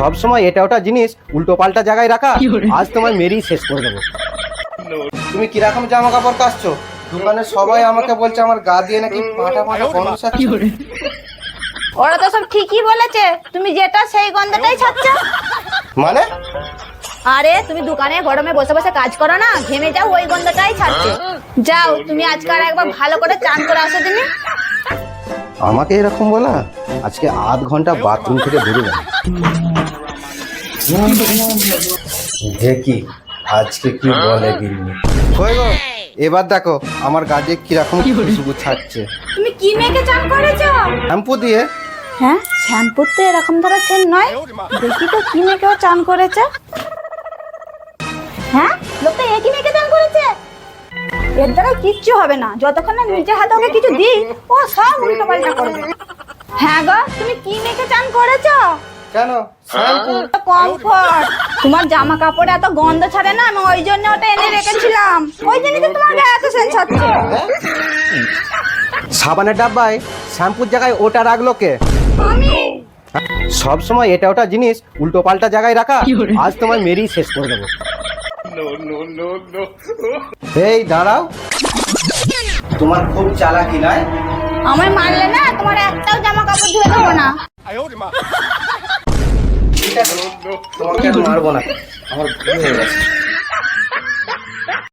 সব সময় এটা ওটা জিনিস উল্টো পাল্টা জায়গায় রাখা, আজ তোমায় মেরেই শেষ করে দেবো। তুমি কিরকম জামা কাপড় কাচছো? দোকানে সবাই আমাকে বলছে আমার গা দিয়ে নাকি পাটা পাটা গন্ধ ছাড়ছে। ওরা তো সব ঠিকই বলেছে, তুমি যেটা সেই গন্ধটাই ছাড়ছো। মানে? আরে তুমি দোকানে গরমে বসে বসে কাজ করো না, ঘেমে যাও, ওই গন্ধটাই ছাড়ছে। যাও তুমি আজকাল একবার ভালো করে চান করে আসো তুমি। আমাকে এরকম বলা? আজকে আধ ঘন্টা বাথরুম থেকে বেরোবে না। দেখি আজকে কি বলে গিন্নি। কই গো, এবার দেখো আমার গায়ে কিরকম খুশবু ছাড়ছে। তুমি কি মেখে চান করেছো? শ্যাম্পু দিয়ে। হ্যাঁ, শ্যাম্পুর তো এরকম ধরা সেন্ট নয়। দেখি তো কি মেখে ও চান করেছে। হ্যাঁ, লোকটা একই মেখে চান করেছে। এর দ্বারা কিচ্ছু হবে না, যতক্ষণ না নিজে হাতে ওকে কিছু দিই ও সব উল্টো পাল্টা করবে। হ্যাঁ গো, তুমি কি মেখে চান করেছো? কেন? শ্যাম্পু। কমফর্ট। তোমার জামা কাপড়ে এত গন্ধ ছাড়ে না, আমি ওই জন্য ওটা এনে রেখেছিলাম। ওই জন্য তো তোমার গায়ে এত সেন্ট ছাড়ছে। সাবানের ডাব্বায় শ্যাম্পুর জায়গায় ওটা রাখলো কে? আমি। সব সময় এটা ওটা জিনিস উল্টো পাল্টা জায়গায় রাখা, আজ তোমায় মেরেই শেষ করে দেবো। এই দাঁড়াও, তোমার খুব চালাকি নয়? আমায় মারলে না, তোমার একটাও জামা কাপড় ধুয়ে দেবো না। ঠিক আছে, তোমাকে আর মারবো না, আমার ভুল হয়ে গেছে।